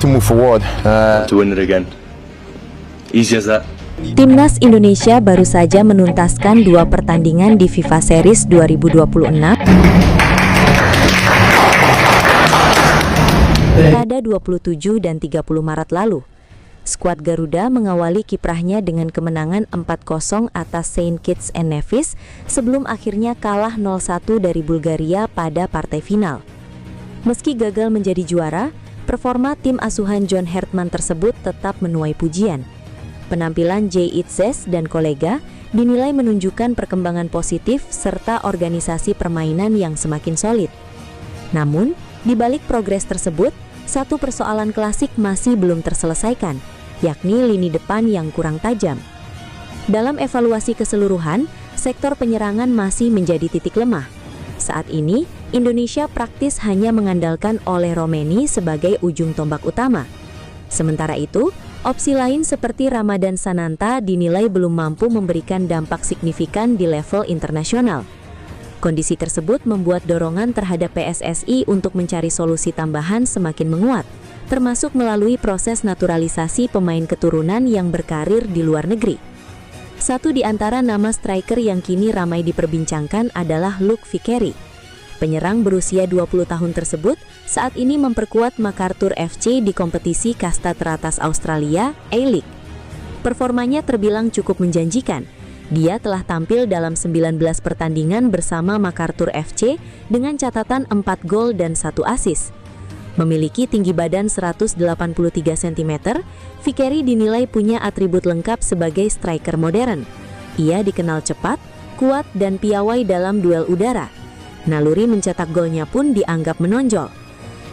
to move forward. To win it again. Easy as that. Timnas Indonesia baru saja menuntaskan 2 pertandingan di FIFA Series 2026 pada 27 dan 30 Maret lalu. Skuad Garuda mengawali kiprahnya dengan kemenangan 4-0 atas Saint Kitts and Nevis sebelum akhirnya kalah 0-1 dari Bulgaria pada partai final. Meski gagal menjadi juara, performa tim asuhan John Hartman tersebut tetap menuai pujian. Penampilan Jay Itzes dan kolega dinilai menunjukkan perkembangan positif serta organisasi permainan yang semakin solid. Namun, di balik progres tersebut, satu persoalan klasik masih belum terselesaikan, yakni lini depan yang kurang tajam. Dalam evaluasi keseluruhan, sektor penyerangan masih menjadi titik lemah. Saat ini, Indonesia praktis hanya mengandalkan Ole Romeni sebagai ujung tombak utama. Sementara itu, opsi lain seperti Ramadan Sananta dinilai belum mampu memberikan dampak signifikan di level internasional. Kondisi tersebut membuat dorongan terhadap PSSI untuk mencari solusi tambahan semakin menguat, termasuk melalui proses naturalisasi pemain keturunan yang berkarir di luar negeri. Satu di antara nama striker yang kini ramai diperbincangkan adalah Luke Vickery. Penyerang berusia 20 tahun tersebut saat ini memperkuat MacArthur FC di kompetisi kasta teratas Australia, A-League. Performanya terbilang cukup menjanjikan. Dia telah tampil dalam 19 pertandingan bersama MacArthur FC dengan catatan 4 gol dan 1 assist. Memiliki tinggi badan 183 cm, Vickery dinilai punya atribut lengkap sebagai striker modern. Ia dikenal cepat, kuat, dan piawai dalam duel udara. Naluri mencetak golnya pun dianggap menonjol.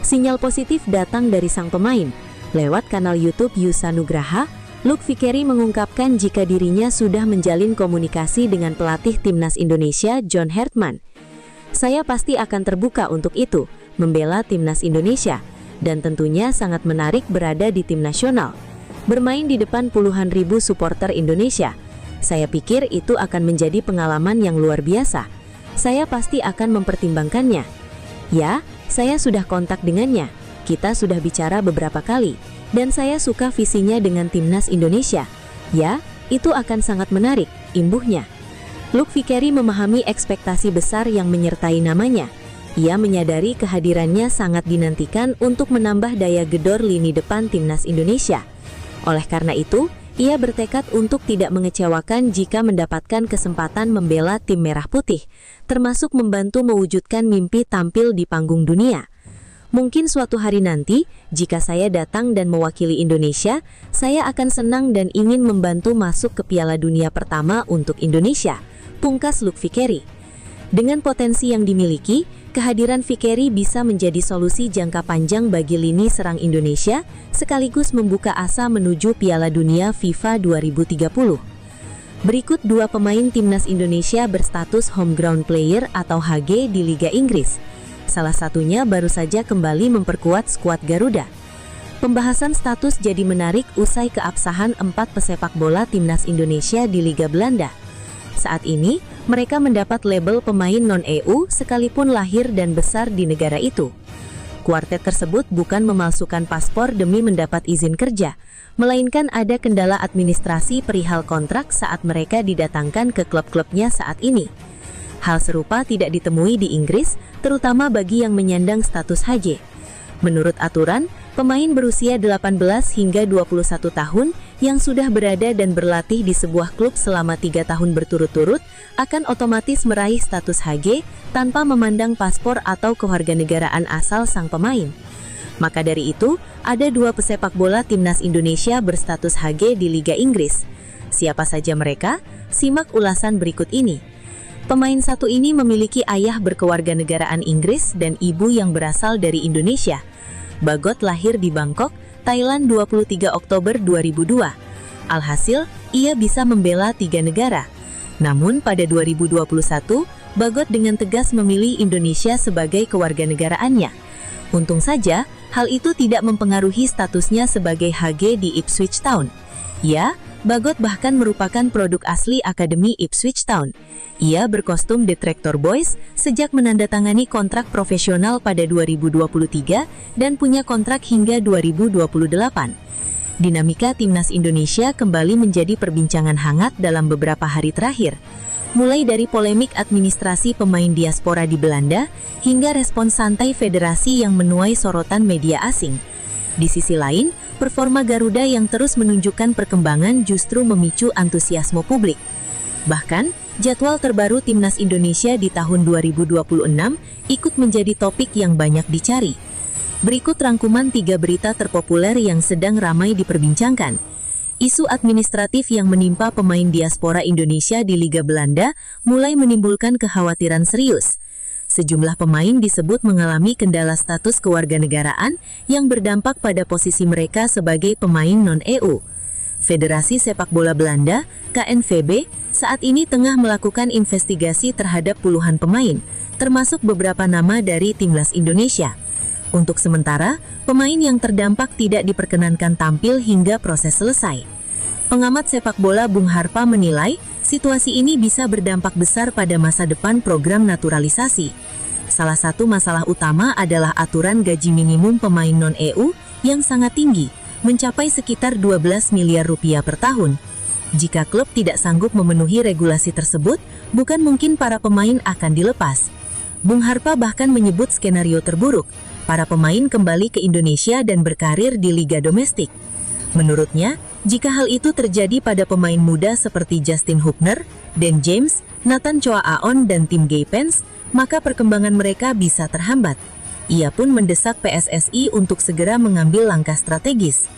Sinyal positif datang dari sang pemain. Lewat kanal YouTube Yusa Nugraha, Luke Vickery mengungkapkan jika dirinya sudah menjalin komunikasi dengan pelatih timnas Indonesia John Hartman. Saya pasti akan terbuka untuk itu, membela timnas Indonesia, dan tentunya sangat menarik berada di tim nasional. Bermain di depan puluhan ribu supporter Indonesia. Saya pikir itu akan menjadi pengalaman yang luar biasa. Saya pasti akan mempertimbangkannya. Ya, saya sudah kontak dengannya. Kita sudah bicara beberapa kali. Dan saya suka visinya dengan timnas Indonesia. Ya, itu akan sangat menarik, imbuhnya. Luke Vickery memahami ekspektasi besar yang menyertai namanya. Ia menyadari kehadirannya sangat dinantikan untuk menambah daya gedor lini depan timnas Indonesia. Oleh karena itu, ia bertekad untuk tidak mengecewakan jika mendapatkan kesempatan membela tim merah putih, termasuk membantu mewujudkan mimpi tampil di panggung dunia. Mungkin suatu hari nanti, jika saya datang dan mewakili Indonesia, saya akan senang dan ingin membantu masuk ke Piala Dunia pertama untuk Indonesia, pungkas Luke Vickery. Dengan potensi yang dimiliki, kehadiran Vickery bisa menjadi solusi jangka panjang bagi lini serang Indonesia, sekaligus membuka asa menuju Piala Dunia FIFA 2030. Berikut 2 pemain timnas Indonesia berstatus homegrown player atau HG di Liga Inggris. Salah satunya baru saja kembali memperkuat skuad Garuda. Pembahasan status jadi menarik usai keabsahan 4 pesepak bola timnas Indonesia di Liga Belanda. Saat ini, mereka mendapat label pemain non-EU sekalipun lahir dan besar di negara itu. Kuartet tersebut bukan memalsukan paspor demi mendapat izin kerja, melainkan ada kendala administrasi perihal kontrak saat mereka didatangkan ke klub-klubnya saat ini. Hal serupa tidak ditemui di Inggris, terutama bagi yang menyandang status HJ. Menurut aturan, pemain berusia 18 hingga 21 tahun yang sudah berada dan berlatih di sebuah klub selama 3 tahun berturut-turut akan otomatis meraih status HG tanpa memandang paspor atau kewarganegaraan asal sang pemain. Maka dari itu, ada 2 pesepak bola timnas Indonesia berstatus HG di Liga Inggris. Siapa saja mereka? Simak ulasan berikut ini. Pemain satu ini memiliki ayah berkewarganegaraan Inggris dan ibu yang berasal dari Indonesia. Bagot lahir di Bangkok, Thailand 23 Oktober 2002. Alhasil, ia bisa membela 3 negara. Namun pada 2021, Bagot dengan tegas memilih Indonesia sebagai kewarganegaraannya. Untung saja, hal itu tidak mempengaruhi statusnya sebagai HG di Ipswich Town. Ya, Bagot bahkan merupakan produk asli Akademi Ipswich Town. Ia berkostum Detractor Boys sejak menandatangani kontrak profesional pada 2023 dan punya kontrak hingga 2028. Dinamika Timnas Indonesia kembali menjadi perbincangan hangat dalam beberapa hari terakhir. Mulai dari polemik administrasi pemain diaspora di Belanda, hingga respons santai federasi yang menuai sorotan media asing. Di sisi lain, performa Garuda yang terus menunjukkan perkembangan justru memicu antusiasme publik. Bahkan, jadwal terbaru Timnas Indonesia di tahun 2026 ikut menjadi topik yang banyak dicari. Berikut rangkuman 3 berita terpopuler yang sedang ramai diperbincangkan. Isu administratif yang menimpa pemain diaspora Indonesia di Liga Belanda mulai menimbulkan kekhawatiran serius. Sejumlah pemain disebut mengalami kendala status kewarganegaraan yang berdampak pada posisi mereka sebagai pemain non-EU. Federasi Sepak Bola Belanda, KNVB, saat ini tengah melakukan investigasi terhadap puluhan pemain, termasuk beberapa nama dari Timnas Indonesia. Untuk sementara, pemain yang terdampak tidak diperkenankan tampil hingga proses selesai. Pengamat sepak bola Bung Harpa menilai, situasi ini bisa berdampak besar pada masa depan program naturalisasi. Salah satu masalah utama adalah aturan gaji minimum pemain non-EU yang sangat tinggi, mencapai sekitar 12 miliar rupiah per tahun. Jika klub tidak sanggup memenuhi regulasi tersebut, bukan mungkin para pemain akan dilepas. Bung Harpa bahkan menyebut skenario terburuk, para pemain kembali ke Indonesia dan berkarir di liga domestik. Menurutnya, jika hal itu terjadi pada pemain muda seperti Justin Hubner, Dan James, Nathan Choa Aon, dan Tim Gaypens, maka perkembangan mereka bisa terhambat. Ia pun mendesak PSSI untuk segera mengambil langkah strategis.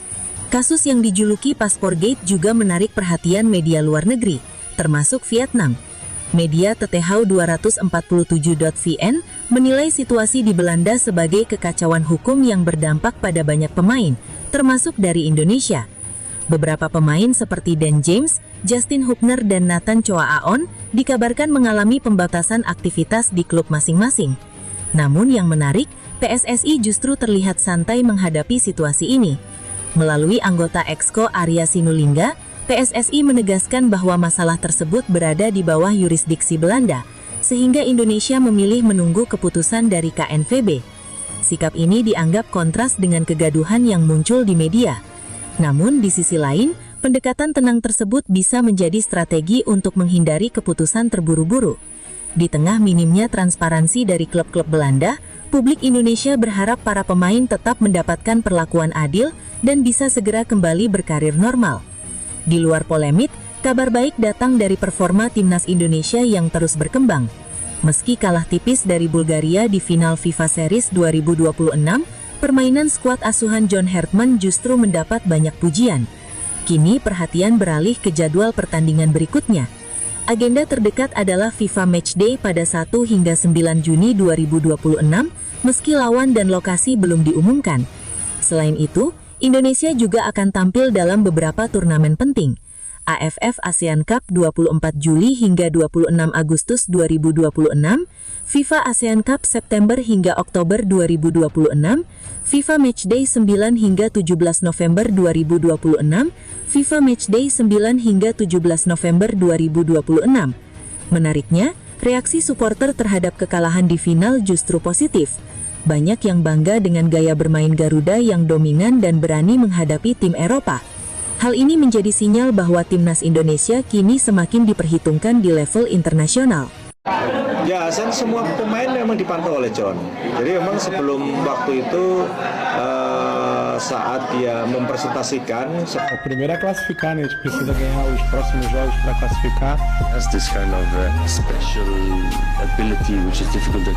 Kasus yang dijuluki Pasporgate juga menarik perhatian media luar negeri, termasuk Vietnam. Media Tetehau247.vn menilai situasi di Belanda sebagai kekacauan hukum yang berdampak pada banyak pemain, termasuk dari Indonesia. Beberapa pemain seperti Dan James, Justin Hubner, dan Nathan Choa Aon dikabarkan mengalami pembatasan aktivitas di klub masing-masing. Namun yang menarik, PSSI justru terlihat santai menghadapi situasi ini. Melalui anggota Exco Arya Sinulinga, PSSI menegaskan bahwa masalah tersebut berada di bawah yurisdiksi Belanda, sehingga Indonesia memilih menunggu keputusan dari KNVB. Sikap ini dianggap kontras dengan kegaduhan yang muncul di media. Namun di sisi lain, pendekatan tenang tersebut bisa menjadi strategi untuk menghindari keputusan terburu-buru. Di tengah minimnya transparansi dari klub-klub Belanda, publik Indonesia berharap para pemain tetap mendapatkan perlakuan adil dan bisa segera kembali berkarir normal. Di luar polemik, kabar baik datang dari performa Timnas Indonesia yang terus berkembang. Meski kalah tipis dari Bulgaria di final FIFA Series 2026, permainan skuad asuhan John Hartman justru mendapat banyak pujian. Kini perhatian beralih ke jadwal pertandingan berikutnya. Agenda terdekat adalah FIFA Matchday pada 1 hingga 9 Juni 2026, meski lawan dan lokasi belum diumumkan. Selain itu, Indonesia juga akan tampil dalam beberapa turnamen penting. AFF ASEAN Cup 24 Juli hingga 26 Agustus 2026, FIFA ASEAN Cup September hingga Oktober 2026, FIFA Matchday 9 hingga 17 November 2026, FIFA Matchday 9 hingga 17 November 2026. Menariknya, reaksi supporter terhadap kekalahan di final justru positif. Banyak yang bangga dengan gaya bermain Garuda yang dominan dan berani menghadapi tim Eropa. Hal ini menjadi sinyal bahwa Timnas Indonesia kini semakin diperhitungkan di level internasional. Ya, semua pemain memang dipantau oleh John. Jadi memang sebelum waktu itu saat dia mempresentasikan, O primeiro é classificar, né? A gente precisa ganhar os próximos jogos para classificar. Has this kind of special ability which is difficult to...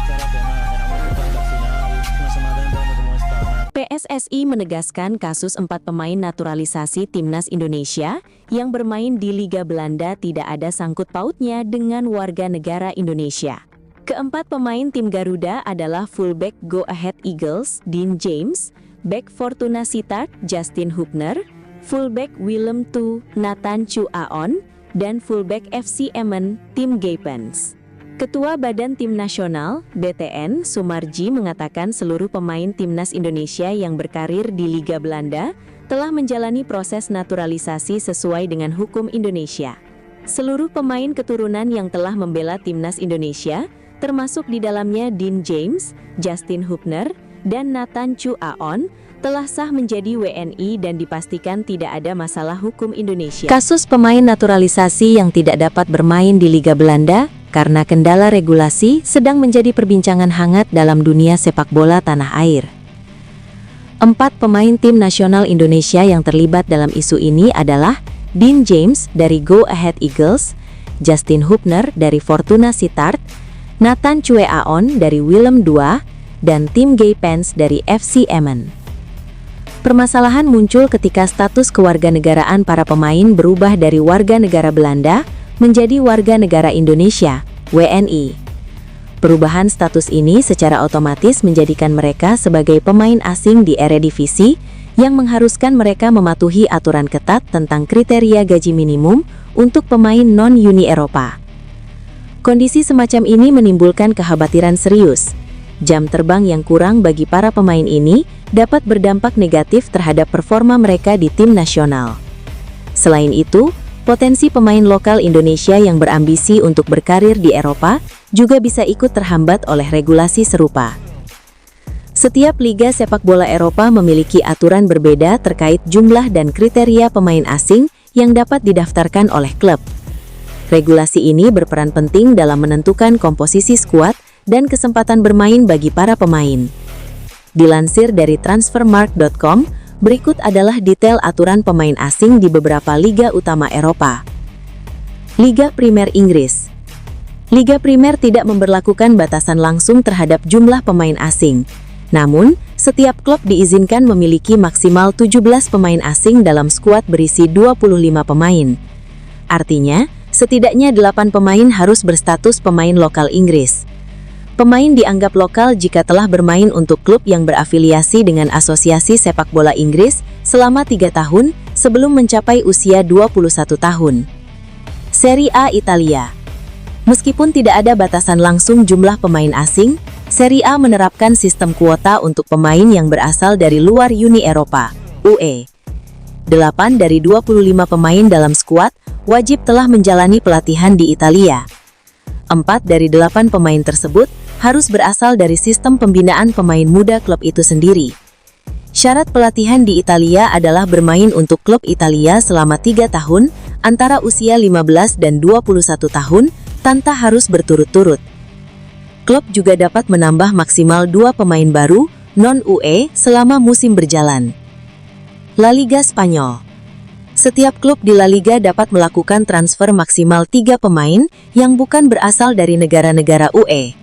PSSI menegaskan kasus 4 pemain naturalisasi Timnas Indonesia yang bermain di Liga Belanda tidak ada sangkut pautnya dengan warga negara Indonesia. Keempat pemain tim Garuda adalah fullback Go Ahead Eagles, Dean James, back Fortuna Sittard, Justin Hubner, fullback Willem II, Nathan Choa Aon, dan fullback FC Emmen, Tim Gaypens. Ketua Badan Tim Nasional, BTN, Sumarji mengatakan seluruh pemain Timnas Indonesia yang berkarir di Liga Belanda telah menjalani proses naturalisasi sesuai dengan hukum Indonesia. Seluruh pemain keturunan yang telah membela timnas Indonesia, termasuk di dalamnya Dean James, Justin Hubner, dan Nathan Chu Aon, telah sah menjadi WNI dan dipastikan tidak ada masalah hukum Indonesia. Kasus pemain naturalisasi yang tidak dapat bermain di Liga Belanda karena kendala regulasi sedang menjadi perbincangan hangat dalam dunia sepak bola tanah air. 4 pemain tim nasional Indonesia yang terlibat dalam isu ini adalah Dean James dari Go Ahead Eagles, Justin Hubner dari Fortuna Sittard, Nathan Chu Aon dari Willem II, dan Tim Gaypens dari FC Emmen. Permasalahan muncul ketika status kewarganegaraan para pemain berubah dari warga negara Belanda menjadi warga negara Indonesia, WNI. Perubahan status ini secara otomatis menjadikan mereka sebagai pemain asing di Eredivisie yang mengharuskan mereka mematuhi aturan ketat tentang kriteria gaji minimum untuk pemain non-Uni Eropa. Kondisi semacam ini menimbulkan kekhawatiran serius. Jam terbang yang kurang bagi para pemain ini dapat berdampak negatif terhadap performa mereka di tim nasional. Selain itu, potensi pemain lokal Indonesia yang berambisi untuk berkarir di Eropa juga bisa ikut terhambat oleh regulasi serupa. Setiap liga sepak bola Eropa memiliki aturan berbeda terkait jumlah dan kriteria pemain asing yang dapat didaftarkan oleh klub. Regulasi ini berperan penting dalam menentukan komposisi skuad dan kesempatan bermain bagi para pemain. Dilansir dari transfermarkt.com, berikut adalah detail aturan pemain asing di beberapa liga utama Eropa. Liga Primer Inggris. Liga Primer tidak memberlakukan batasan langsung terhadap jumlah pemain asing. Namun, setiap klub diizinkan memiliki maksimal 17 pemain asing dalam skuad berisi 25 pemain. Artinya, setidaknya 8 pemain harus berstatus pemain lokal Inggris. Pemain dianggap lokal jika telah bermain untuk klub yang berafiliasi dengan Asosiasi Sepak Bola Inggris selama 3 tahun sebelum mencapai usia 21 tahun. Serie A Italia. Meskipun tidak ada batasan langsung jumlah pemain asing, Serie A menerapkan sistem kuota untuk pemain yang berasal dari luar Uni Eropa, UE. 8 dari 25 pemain dalam skuad wajib telah menjalani pelatihan di Italia. 4 dari 8 pemain tersebut harus berasal dari sistem pembinaan pemain muda klub itu sendiri. Syarat pelatihan di Italia adalah bermain untuk klub Italia selama 3 tahun antara usia 15 dan 21 tahun tanpa harus berturut-turut. Klub juga dapat menambah maksimal 2 pemain baru non-UE selama musim berjalan. La Liga Spanyol. Setiap klub di La Liga dapat melakukan transfer maksimal 3 pemain yang bukan berasal dari negara-negara UE.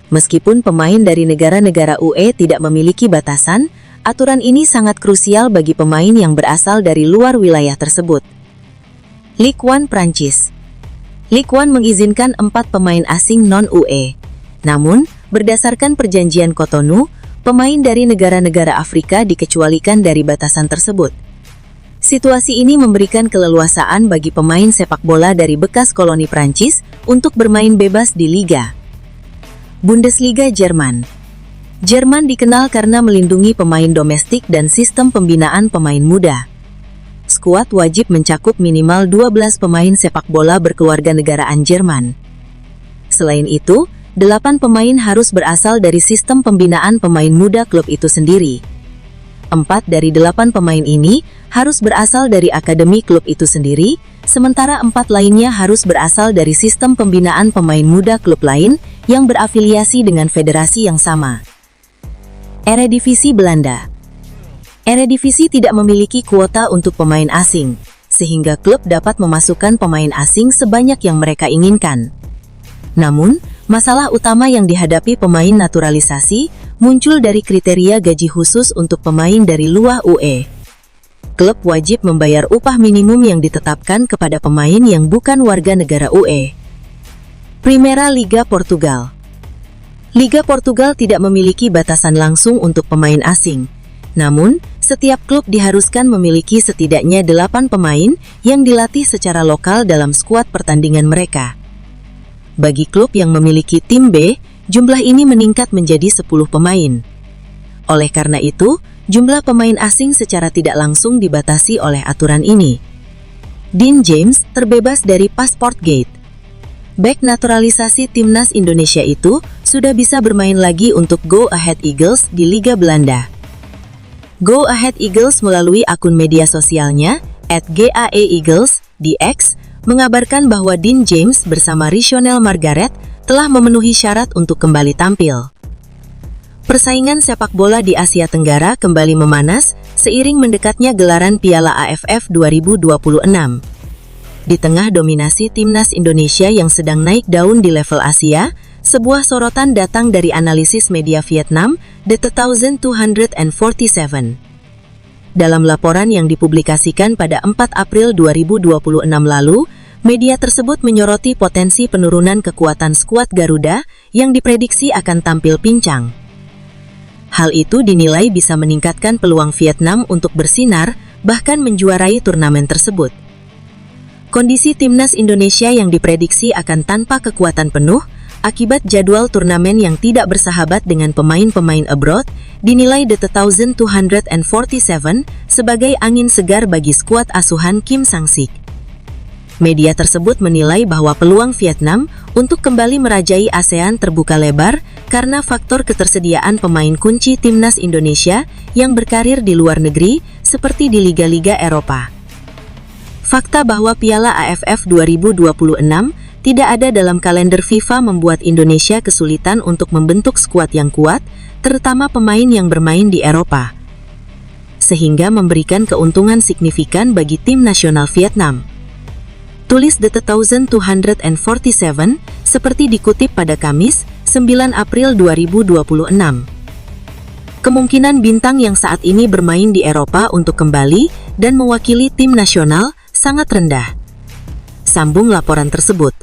Meskipun pemain dari negara-negara UE tidak memiliki batasan, aturan ini sangat krusial bagi pemain yang berasal dari luar wilayah tersebut. Ligue 1 Prancis. Ligue 1 mengizinkan 4 pemain asing non-UE. Namun, berdasarkan perjanjian Cotonou, pemain dari negara-negara Afrika dikecualikan dari batasan tersebut. Situasi ini memberikan keleluasaan bagi pemain sepak bola dari bekas koloni Prancis untuk bermain bebas di liga. Bundesliga Jerman. Jerman dikenal karena melindungi pemain domestik dan sistem pembinaan pemain muda. Skuad wajib mencakup minimal 12 pemain sepak bola berkewarganegaraan Jerman. Selain itu, 8 pemain harus berasal dari sistem pembinaan pemain muda klub itu sendiri. 4 dari 8 pemain ini harus berasal dari akademi klub itu sendiri, sementara 4 lainnya harus berasal dari sistem pembinaan pemain muda klub lain yang berafiliasi dengan federasi yang sama. Eredivisie Belanda. Eredivisie tidak memiliki kuota untuk pemain asing, sehingga klub dapat memasukkan pemain asing sebanyak yang mereka inginkan. Namun, masalah utama yang dihadapi pemain naturalisasi muncul dari kriteria gaji khusus untuk pemain dari luar UE. Klub wajib membayar upah minimum yang ditetapkan kepada pemain yang bukan warga negara UE. Primeira Liga Portugal. Liga Portugal tidak memiliki batasan langsung untuk pemain asing. Namun, setiap klub diharuskan memiliki setidaknya 8 pemain yang dilatih secara lokal dalam skuad pertandingan mereka. Bagi klub yang memiliki tim B, jumlah ini meningkat menjadi 10 pemain. Oleh karena itu, jumlah pemain asing secara tidak langsung dibatasi oleh aturan ini. Dean James terbebas dari Passportgate. Bek naturalisasi timnas Indonesia itu sudah bisa bermain lagi untuk Go Ahead Eagles di Liga Belanda. Go Ahead Eagles melalui akun media sosialnya @GAE-Eagles di X mengabarkan bahwa Dean James bersama Rishonel Margaret telah memenuhi syarat untuk kembali tampil. Persaingan sepak bola di Asia Tenggara kembali memanas seiring mendekatnya gelaran Piala AFF 2026. Di tengah dominasi timnas Indonesia yang sedang naik daun di level Asia, sebuah sorotan datang dari analisis media Vietnam, The 2247. Dalam laporan yang dipublikasikan pada 4 April 2026 lalu, media tersebut menyoroti potensi penurunan kekuatan skuad Garuda yang diprediksi akan tampil pincang. Hal itu dinilai bisa meningkatkan peluang Vietnam untuk bersinar, bahkan menjuarai turnamen tersebut. Kondisi timnas Indonesia yang diprediksi akan tanpa kekuatan penuh akibat jadwal turnamen yang tidak bersahabat dengan pemain-pemain abroad dinilai The 2247 sebagai angin segar bagi skuad asuhan Kim Sang-sik. Media tersebut menilai bahwa peluang Vietnam untuk kembali merajai ASEAN terbuka lebar karena faktor ketersediaan pemain kunci timnas Indonesia yang berkarir di luar negeri seperti di liga-liga Eropa. Fakta bahwa Piala AFF 2026 tidak ada dalam kalender FIFA membuat Indonesia kesulitan untuk membentuk skuad yang kuat, terutama pemain yang bermain di Eropa, sehingga memberikan keuntungan signifikan bagi tim nasional Vietnam. Tulis The 2247 seperti dikutip pada Kamis, 9 April 2026. Kemungkinan bintang yang saat ini bermain di Eropa untuk kembali dan mewakili tim nasional sangat rendah. Sambung laporan tersebut.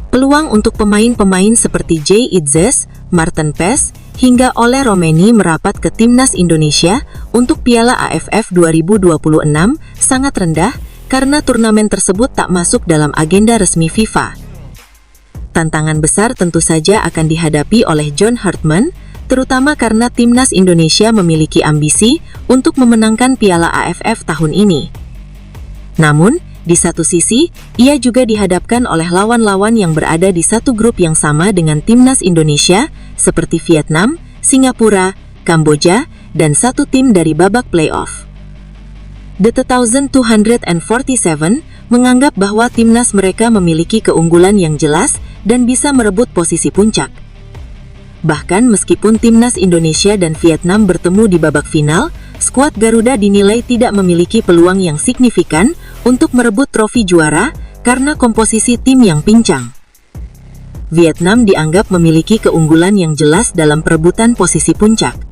Peluang untuk pemain-pemain seperti Jay Itzes, Martin Pes, hingga Ole Romeni merapat ke timnas Indonesia untuk Piala AFF 2026 sangat rendah karena turnamen tersebut tak masuk dalam agenda resmi FIFA. Tantangan besar tentu saja akan dihadapi oleh John Hartman, terutama karena timnas Indonesia memiliki ambisi untuk memenangkan Piala AFF tahun ini. Namun, di satu sisi, ia juga dihadapkan oleh lawan-lawan yang berada di satu grup yang sama dengan timnas Indonesia, seperti Vietnam, Singapura, Kamboja, dan satu tim dari babak playoff. The 2247 menganggap bahwa timnas mereka memiliki keunggulan yang jelas dan bisa merebut posisi puncak. Bahkan meskipun timnas Indonesia dan Vietnam bertemu di babak final, skuad Garuda dinilai tidak memiliki peluang yang signifikan untuk merebut trofi juara karena komposisi tim yang pincang. Vietnam dianggap memiliki keunggulan yang jelas dalam perebutan posisi puncak.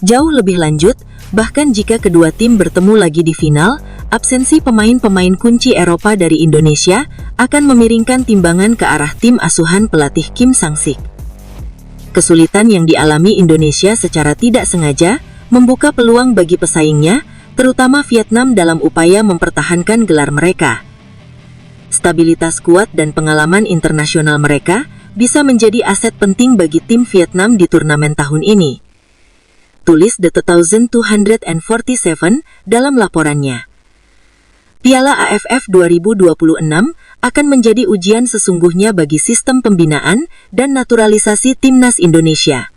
Jauh lebih lanjut, bahkan jika kedua tim bertemu lagi di final, absensi pemain-pemain kunci Eropa dari Indonesia akan memiringkan timbangan ke arah tim asuhan pelatih Kim Sang-sik. Kesulitan yang dialami Indonesia secara tidak sengaja membuka peluang bagi pesaingnya, terutama Vietnam dalam upaya mempertahankan gelar mereka. Stabilitas kuat dan pengalaman internasional mereka bisa menjadi aset penting bagi tim Vietnam di turnamen tahun ini. Tulis The 2247 dalam laporannya. Piala AFF 2026 akan menjadi ujian sesungguhnya bagi sistem pembinaan dan naturalisasi timnas Indonesia.